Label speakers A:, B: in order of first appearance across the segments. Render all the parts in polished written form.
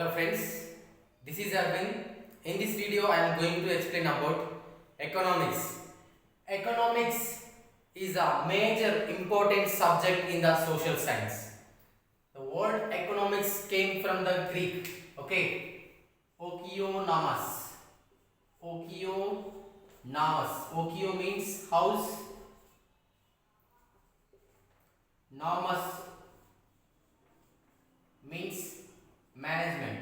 A: Hello friends, this is Arvind. In this video I am going to explain about economics. Economics is a major important subject in the social science. The word economics came from the Greek, okay? Okionomos. Okionomos. Okio means house. Nomos means management.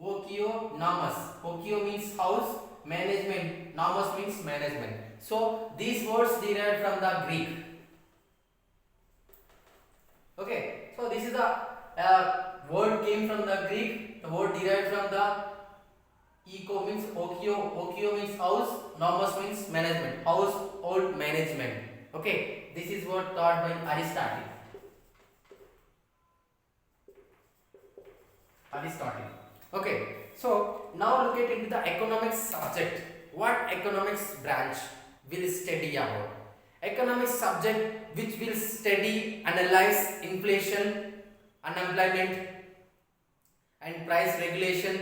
A: Okionomos. Okio means house, management. Nomos means management. So these words derived from the Greek. Okay. So this is the word came from the Greek. The word derived from the eco means okio. Okio means house. Nomos means management. Household management. Okay. This is what taught by Aristotle. Okay, so now look at into the economics subject. What economics branch will study about? Economics subject which will study, analyze inflation, unemployment, and price regulation.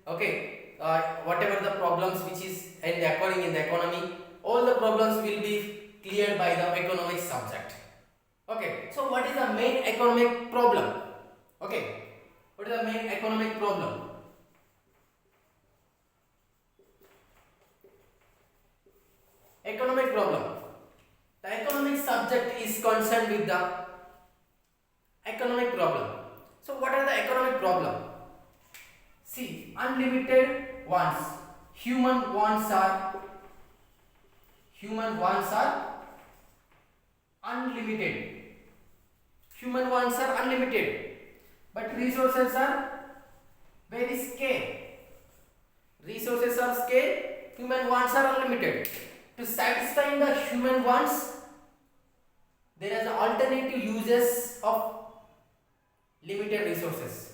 A: Okay, whatever the problems which is occurring in the economy, all the problems will be cleared by the economics subject. Okay, so what is the main economic problem? Okay. What is the main economic problem? Economic problem. The economic subject is concerned with the economic problem. So what are the economic problem? See, unlimited wants. Human wants are unlimited. Human wants are unlimited. But resources are very scarce. Resources are scarce, human wants are unlimited. To satisfy the human wants, there is alternative uses of limited resources.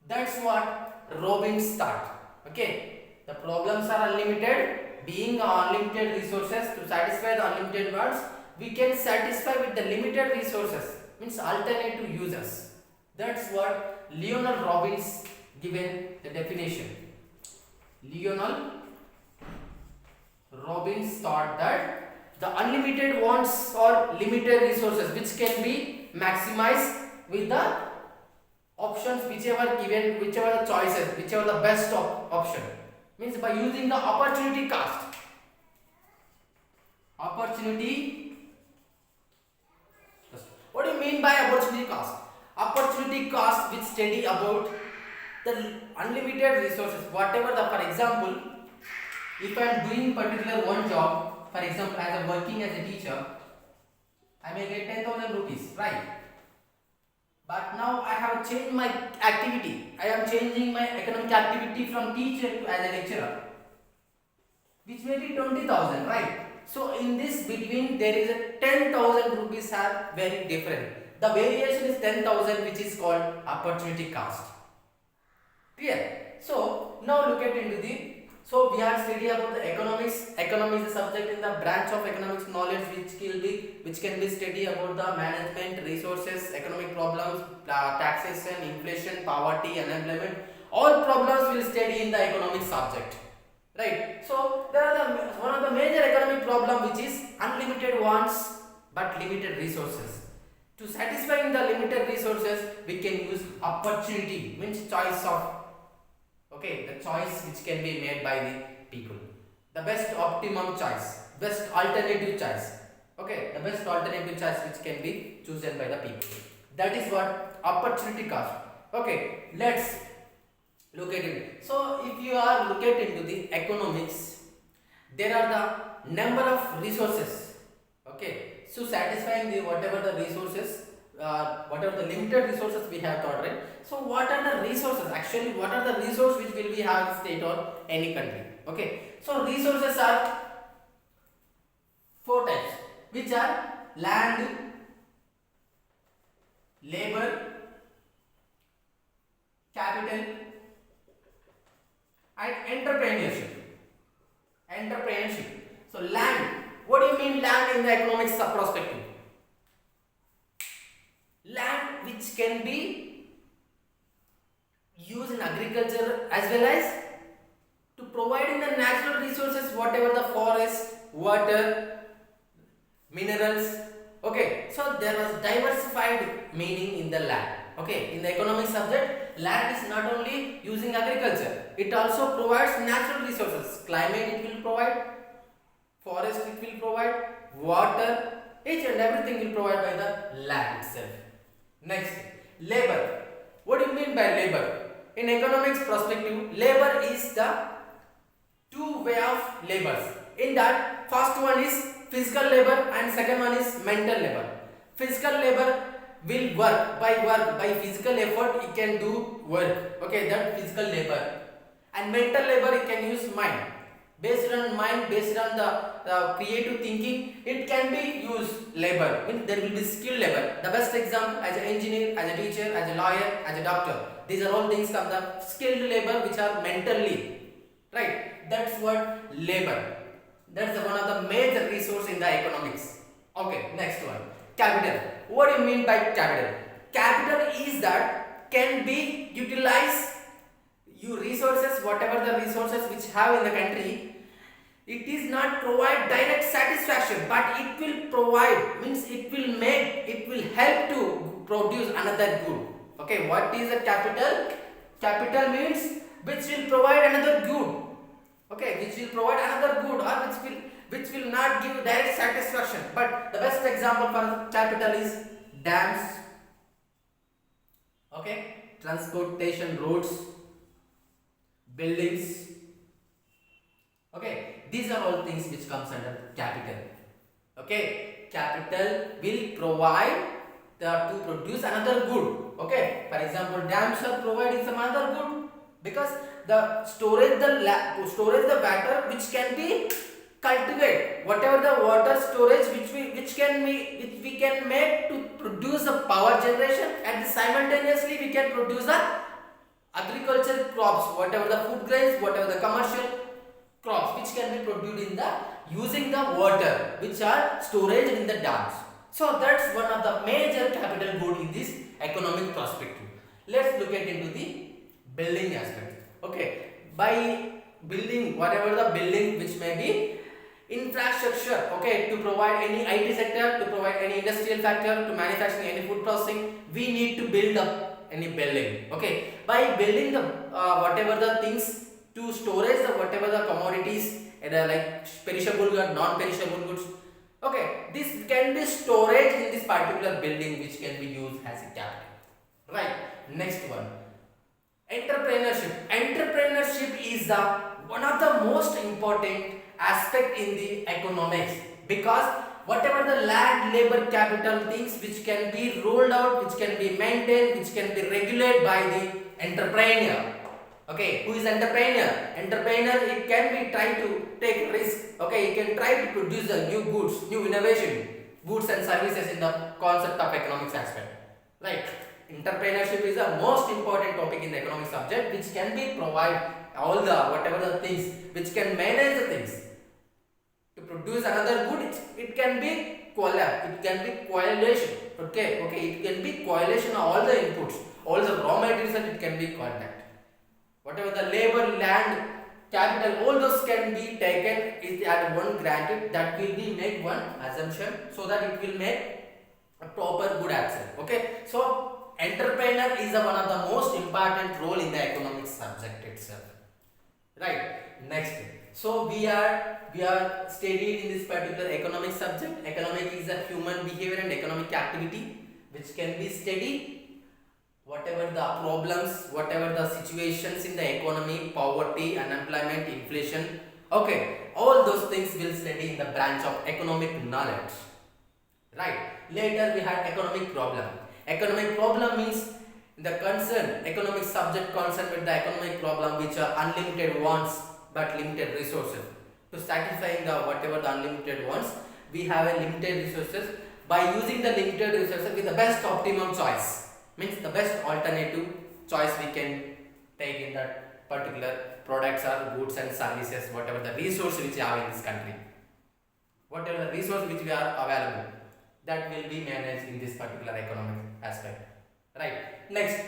A: That's what Robbins thought. Okay, the problems are unlimited. Being unlimited resources, to satisfy the unlimited wants, we can satisfy with the limited resources. Means alternative uses. That's what Lionel Robbins given the definition. Lionel Robbins thought that the unlimited wants or limited resources which can be maximized with the options whichever given, whichever the choices, whichever the best option. Means by using the opportunity cost. What do you mean by opportunity cost? Opportunity cost which study about the unlimited resources, whatever the, for example, if I am doing particular one job, for example, as I am working as a teacher, I may get 10,000 rupees, right? But now I have changed my activity. I am changing my economic activity from teacher to as a lecturer, which may be 20,000, right? So in this between there is a 10,000 rupees are very different. The variation is 10,000, which is called opportunity cost. Clear? So now look at into the, so we are studying about the economics. Economics is a subject in the branch of economics knowledge which can be studied about the management, resources, economic problems, taxation, inflation, poverty, unemployment. All problems will study in the economics subject. Right? So there are one of the major economic problem which is unlimited wants but limited resources. To satisfy the limited resources, we can use opportunity, means choice of, okay, the choice which can be made by the people. The best optimum choice, best alternative choice. Okay, the best alternative choice which can be chosen by the people. That is what opportunity cost. Okay, let's look at it. So if you are looking into the economics, there are the number of resources. Okay. So satisfying the whatever the resources, whatever the limited resources we have got, right? So what are the resources? Actually, what are the resources which will we have state or any country? Okay. So resources are 4 types, which are land, labor, capital, and entrepreneurship. So land. What do you mean land in the economics perspective? Land which which can be used in agriculture as well as to providing the natural resources, whatever the forest, water, minerals. Okay, so there was diversified meaning in the land. Okay, in the economic subject, land is not only using agriculture, it also provides natural resources. Climate it will provide, forest it will provide, water, each and everything will provide by the land itself. Next, labor. What do you mean by labor? In economics perspective, labor is the two way of labors. In that, first one is physical labor and second one is mental labor. Physical labor will work by physical effort it can do work. Okay, that physical labor. And mental labor it can use mind. Based on mind, based on the creative thinking, it can be used labor. Means there will be skilled labor. The best example as an engineer, as a teacher, as a lawyer, as a doctor. These are all things come the skilled labor which are mentally. Right? That's what labor. That's one of the major resource in the economics. Okay, next one. Capital. What do you mean by capital? Capital is that can be utilized you resources, whatever the resources which have in the country, it is not provide direct satisfaction, but it will provide, means it will help to produce another good. Okay, what is a capital? Capital means which will provide another good. Okay, which will provide another good or which will not give direct satisfaction. But the best example for capital is dams. Okay, transportation roads, buildings. Okay, these are all things which comes under capital. Okay, capital will provide to produce another good. Okay, for example, dams are providing some other good because the storage the water which can be cultivate, whatever the water storage which we can make to produce the power generation, and simultaneously we can produce the agricultural crops, whatever the food grains, whatever the commercial crops which can be produced in the using the water which are storage in the dams. So that's one of the major capital good in this economic perspective. Let's look at into the building aspect. Okay, by building, whatever the building which may be infrastructure, okay, to provide any IT sector, to provide any industrial factor, to manufacturing any food processing, we need to build up any building. Okay, by building the whatever the things to storage the whatever the commodities like perishable or non-perishable goods. Okay, this can be storage in this particular building which can be used as a capital. Right. Next one. Entrepreneurship. Entrepreneurship is the one of the most important aspect in the economics, because whatever the land, labor, capital things which can be rolled out, which can be maintained, which can be regulated by the entrepreneur. Okay, who is entrepreneur? Entrepreneur, it can be try to take risk. Okay, it can try to produce the new goods, new innovation, goods and services in the concept of economics aspect. Right. Entrepreneurship is the most important topic in the economic subject, which can be provide all the whatever the things which can manage the things to produce another good. It can be collab, it can be correlation. Okay, it can be correlation of all the inputs, all the raw materials, and it can be contact. Whatever the labor, land, capital, all those can be taken is at one granted, that will be make one assumption so that it will make a proper good answer. Okay, so entrepreneur is one of the most important role in the economics subject itself. Right. Next, so we are studied in this particular economic subject. Economic is a human behavior and economic activity which can be studied. Whatever the problems, whatever the situations in the economy, poverty, unemployment, inflation, okay, all those things will study in the branch of economic knowledge. Right. Later we had economic problem. Economic problem means the concern, economic subject concerned with the economic problem which are unlimited wants but limited resources. To satisfy the whatever the unlimited wants, we have a limited resources. By using the limited resources with the best optimum choice, means the best alternative choice we can take in that particular products or goods and services, whatever the resource which we have in this country, whatever the resource which we are available, that will be managed in this particular economic aspect. Right. Next,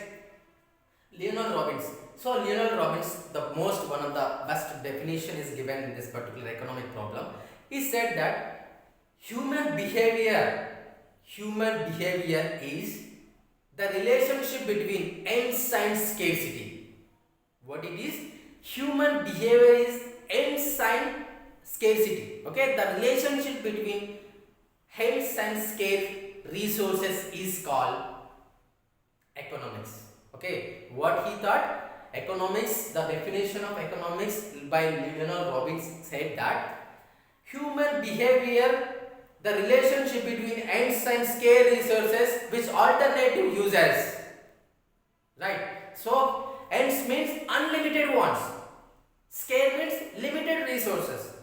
A: Leonard Robbins. So Leonard Robbins, the most one of the best definition is given in this particular economic problem. He said that human behavior, human behavior is the relationship between ends and scarcity. What it is? Human behavior is ends and scarcity. Okay, the relationship between ends and scarce resources is called economics. Okay, what he thought? Economics, the definition of economics by Leonard Robbins said that human behavior, the relationship between ends and scarce resources which alternative users. Right. So ends means unlimited wants. Scale means limited resources.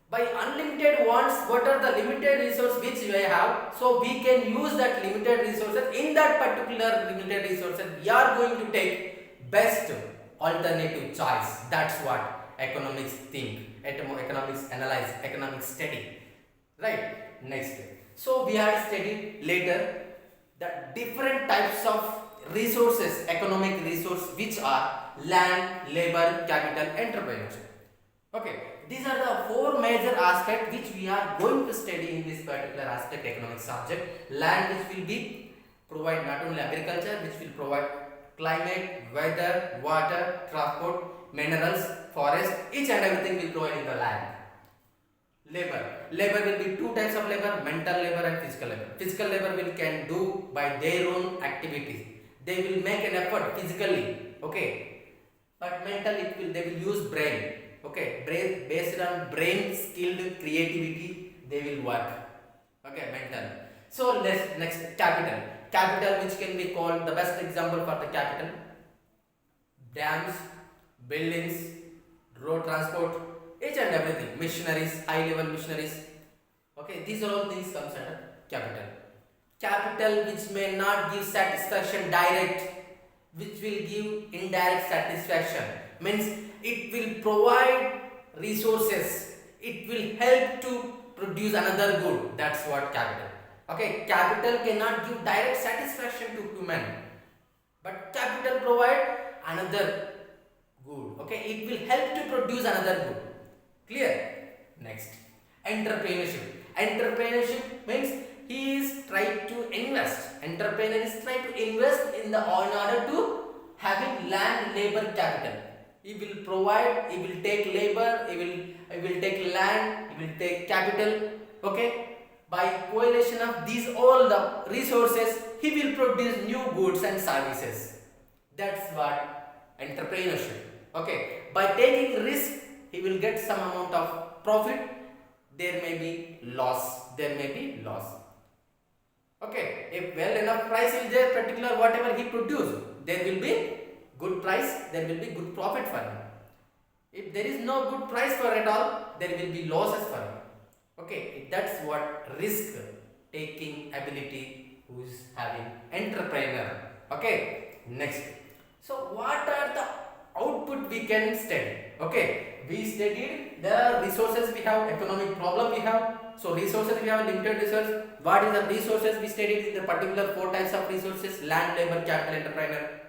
A: By unlimited wants, what are the limited resources which we have? So we can use that limited resources. In that particular limited resources, we are going to take best alternative choice. That's what economics think. Economics analyze. Economics study. Right. Next. So we have studied later the different types of resources, economic resource, which are land, labor, capital, entrepreneurship. Okay, these are the four major aspects which we are going to study in this particular aspect economic subject. Land, which will be provide not only agriculture, which will provide climate, weather, water, transport, minerals, forest, each and everything will provide in the land. Labor will be two types of labor, mental labor and physical labor. Physical labor will can do by their own activities. They will make an effort physically, okay, but mentally they will use brain, okay, brain, based on brain skilled creativity they will work, okay, mental. So let's next, capital which can be called, the best example for the capital, dams, buildings, road transport, each and everything, missionaries, high level missionaries, okay, these are all things comes under capital. Capital which may not give satisfaction direct, which will give indirect satisfaction, means it will provide resources, it will help to produce another good. That's what capital. Okay, capital cannot give direct satisfaction to human, but capital provide another good. Okay, it will help to produce another good. Clear? Next, entrepreneurship means he is trying to invest. Entrepreneur is trying to invest in order to having land, labor, capital. He will provide, he will take labor, he will take land, he will take capital. Okay, by correlation of these all the resources, he will produce new goods and services. That's what entrepreneurship. Okay, by taking risk, he will get some amount of profit. There may be loss. There may be loss. Okay, if well enough price is there, particular whatever he produce, there will be good price, there will be good profit for him. If there is no good price for it all, there will be losses for him. Okay, that's what risk taking ability who is having entrepreneur. Okay, next. So what are the output we can study? Okay, we studied the resources we have, economic problem we have. So resources we have limited resource. What is the resources we studied in the particular four types of resources: land, labor, capital, entrepreneur.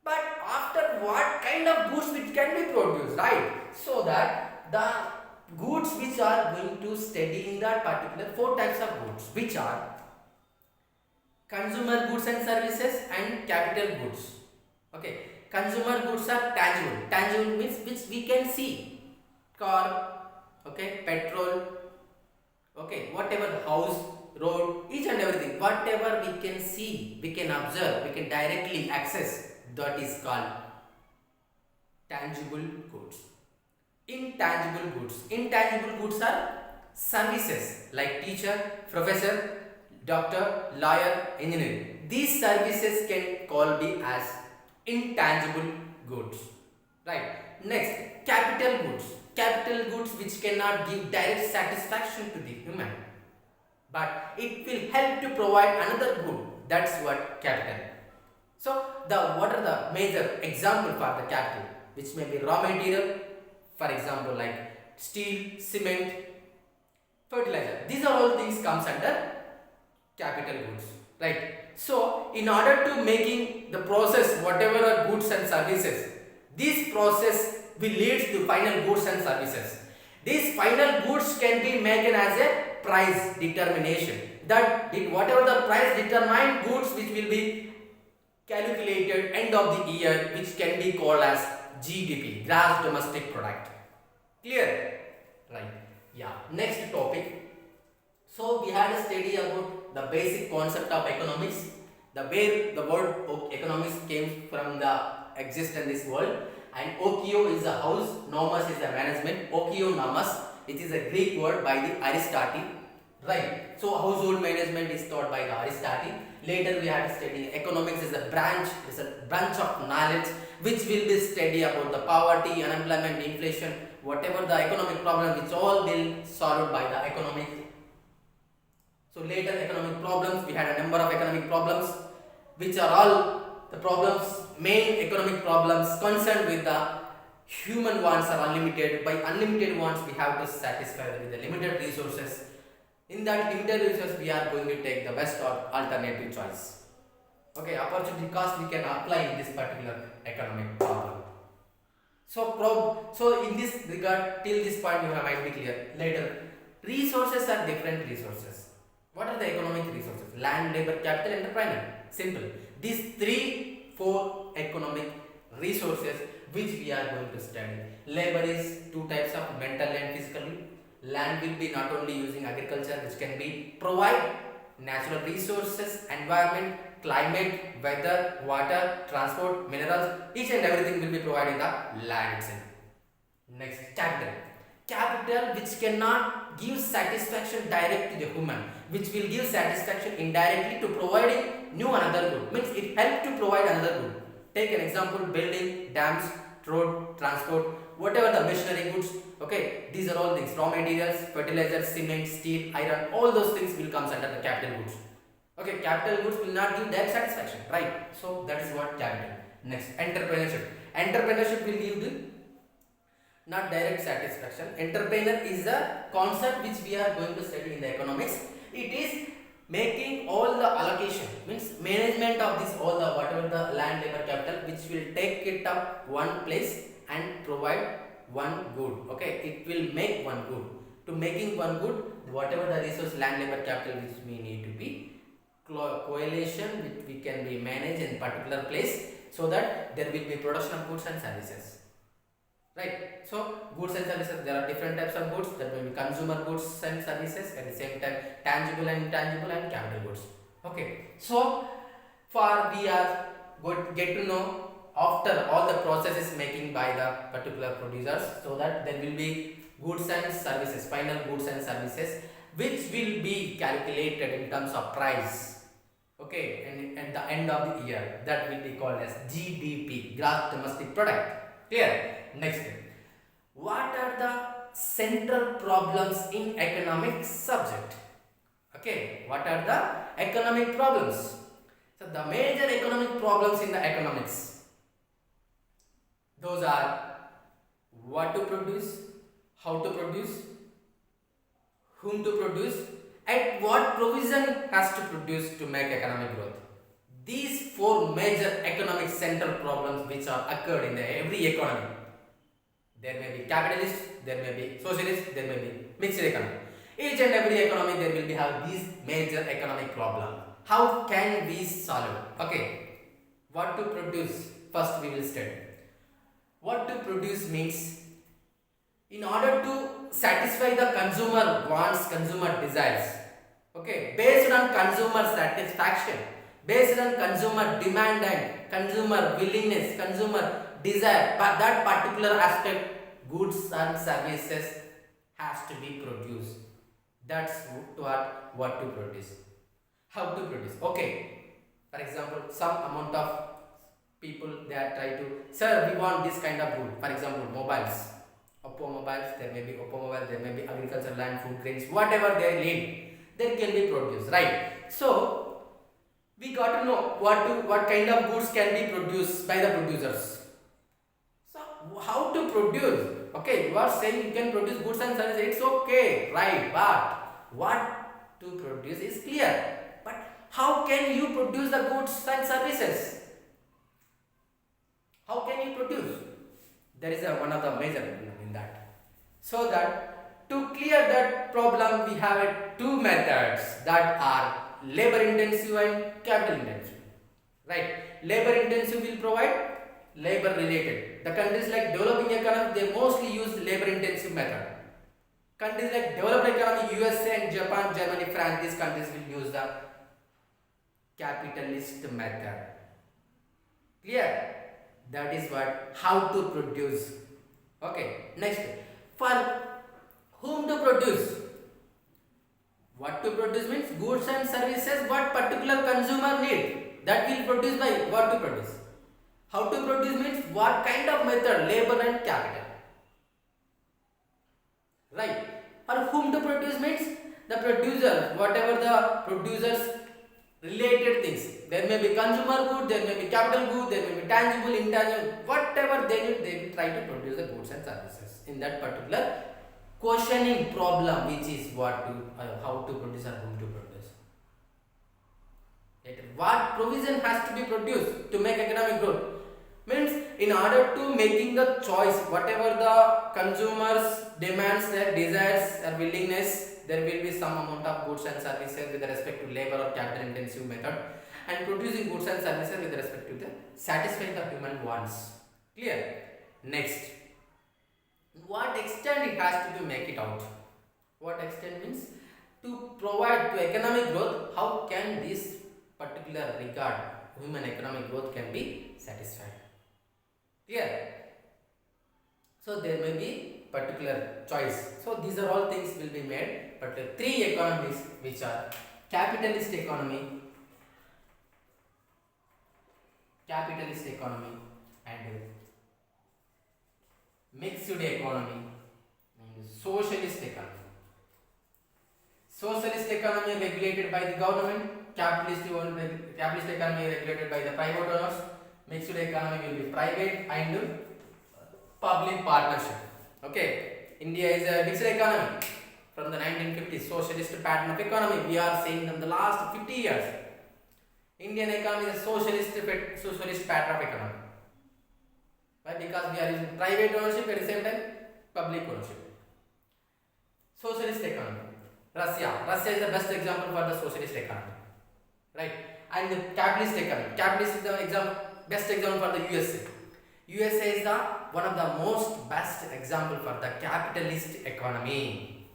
A: But after what kind of goods which can be produced, right? So that the goods which are going to study in that particular four types of goods, which are consumer goods and services and capital goods. Okay, consumer goods are tangible. Tangible means which we can see. Car, okay, petrol, okay, whatever, house, road, each and everything, whatever we can see, we can observe, we can directly access, that is called tangible goods. Intangible goods are services like teacher, professor, doctor, lawyer, engineer. These services can call be as intangible goods, right? Next, capital goods which cannot give direct satisfaction to the human, but it will help to provide another good. That's what capital. So what are the major example for the capital, which may be raw material, for example like steel, cement, fertilizer. These are all things comes under capital goods, right? So in order to making the process whatever are goods and services, this process will lead to final goods and services. These final goods can be made as a price determination. That whatever the price determined goods which will be calculated end of the year, which can be called as GDP, gross domestic product. Clear? Right. Yeah. Next topic. So we had a study about the basic concept of economics, the where the word economics came from the exist in this world, and okio is a house, nomos is a management. Okio nomos, it is a Greek word by the Aristotle, right? So household management is taught by the Aristotle. Later we had study economics is a branch of knowledge which will be study about the poverty, unemployment, inflation, whatever the economic problem, which all will solved by the economic. So later economic problems, we had a number of economic problems which are all the problems, main economic problems concerned with the human wants are unlimited. By unlimited wants we have to satisfy with the limited resources. In that limited resources we are going to take the best or alternative choice. Okay, opportunity cost we can apply in this particular economic problem. So in this regard, till this point you might be clear. Later, resources are different resources. What are the economic resources? Land, labor, capital, entrepreneur. Simple. These 3-4 economic resources which we are going to study. Labor is two types of mental and physically. Land will be not only using agriculture, which can be provide natural resources, environment, climate, weather, water, transport, minerals, each and everything will be provided in the land itself. Next, capital. Capital which cannot give satisfaction direct to the human, which will give satisfaction indirectly to providing new another good. Means it helps to provide another good. Take an example, building, dams, road, transport, whatever the machinery goods. Okay, these are all things. Raw materials, fertilizers, cement, steel, iron, all those things will come under the capital goods. Okay, capital goods will not give direct satisfaction, right? So that is what capital. Next, entrepreneurship. Entrepreneurship will give the not direct satisfaction. Entrepreneur is a concept which we are going to study in the economics. It is making all the allocation, means management of this all the whatever the land, labor, capital, which will take it up one place and provide one good. Okay, it will make one good. To making one good, whatever the resource, land, labor, capital, which we need to be correlation which we can be managed in particular place, so that there will be production of goods and services. Right. So goods and services, there are different types of goods. There may be consumer goods and services, at the same time tangible and intangible and capital goods. Okay. So for we are going to get to know after all the processes making by the particular producers, so that there will be goods and services, final goods and services, which will be calculated in terms of price. Okay, and at the end of the year, that will be called as GDP, gross domestic product. Clear? Next, what are the central problems in economic subject? Okay, what are the economic problems? So the major economic problems in the economics, those are what to produce, how to produce, whom to produce, at what provision has to produce to make economic growth. These 4 major economic central problems which are occurred in every economy. There may be capitalist, there may be socialist, there may be mixed economy. Each and every economy there will be have these major economic problem. How can we solve it? Okay, what to produce? First we will study. What to produce means, in order to satisfy the consumer wants, consumer desires. Okay, based on consumer satisfaction, based on consumer demand and consumer willingness, consumer desire, but that particular aspect, goods and services has to be produced. That's what to produce. How to produce? Okay, for example, some amount of people they are trying to, sir, we want this kind of good. For example, mobiles, Oppo mobiles, there may be Oppo mobile, there may be agriculture, land, food, grains, whatever they need, they can be produced, right? So we got to know what kind of goods can be produced by the producers. So how to produce? Okay, you are saying you can produce goods and services, it's okay, right? But what to produce is clear. But how can you produce the goods and services? How can you produce? There is one of the major in that. So that to clear that problem, we have two methods that are labor intensive and capital intensive. Right? Labor intensive will provide labor related. The countries like developing economy, they mostly use labor intensive method. Countries like developed economy, USA and Japan, Germany, France, these countries will use the capitalist method. Clear? That is what, how to produce. Okay, next, for whom to produce? What to produce means goods and services what particular consumer need, that will produce by what to produce. How to produce means what kind of method, labor and capital. Right? For whom to produce means the producer, whatever the producers related things. There may be consumer good, there may be capital good, there may be tangible, intangible, whatever they need, they will try to produce the goods and services in that particular questioning problem, which is what to, how to produce or whom to produce. What provision has to be produced to make economic growth? Means in order to making the choice, whatever the consumers demands, their desires or willingness, there will be some amount of goods and services with respect to labor or capital intensive method, and producing goods and services with respect to the satisfying the human wants. Clear? Next, what extent it has to be make it out? What extent means to provide to economic growth, how can this particular regard human economic growth can be satisfied? Clear? So there may be particular choice. So these are all things will be made, but the three economies which are capitalist economy, and mixed economy and socialist economy. Socialist economy regulated by the government, capitalist economy regulated by the private owners, mixed economy will be private and public partnership. Okay, India is a mixed economy from the 1950s, socialist pattern of economy we are seeing in the last 50 years. Indian economy is a socialist pattern of economy. Why? Because we are using private ownership at the same time public ownership. Socialist economy. Russia is the best example for the socialist economy. Right? And the capitalist economy. Capitalist is the best example for the USA. USA is the one of the most best example for the capitalist economy.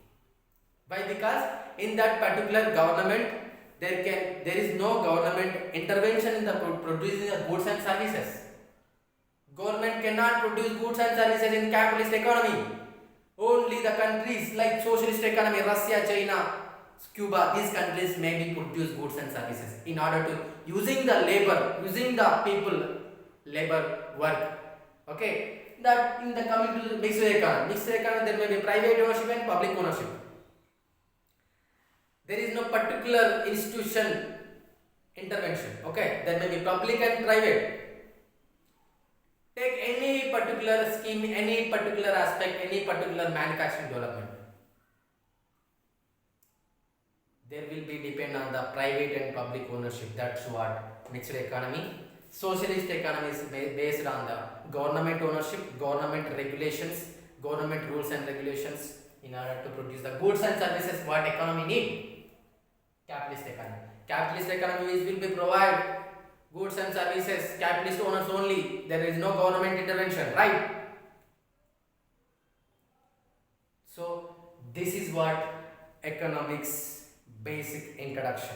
A: Why? Because in that particular government there is no government intervention in the producing the goods and services. Government cannot produce goods and services in capitalist economy. Only the countries like socialist economy, Russia, China, Cuba, these countries may be produce goods and services in order to using the labor, using the people labor work. Okay, that in the coming to mixed economy there may be private ownership and public ownership. There is no particular institution intervention. Okay, there may be public and private. Take any particular scheme, any particular aspect, any particular manufacturing development. There will be depend on the private and public ownership. That's what mixed economy. Socialist economy is based on the government ownership, government regulations, government rules and regulations in order to produce the goods and services what economy need. Capitalist economy. Capitalist economy will be provide goods and services, capitalist owners only. There is no government intervention, right? So this is what economics basic introduction.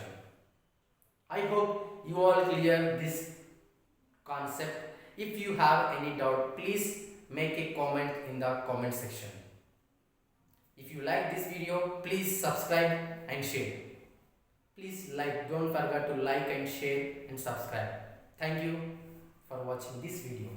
A: I hope you all clear this concept. If you have any doubt, please make a comment in the comment section. If you like this video, please subscribe and share. Please don't forget to like and share and subscribe. Thank you for watching this video.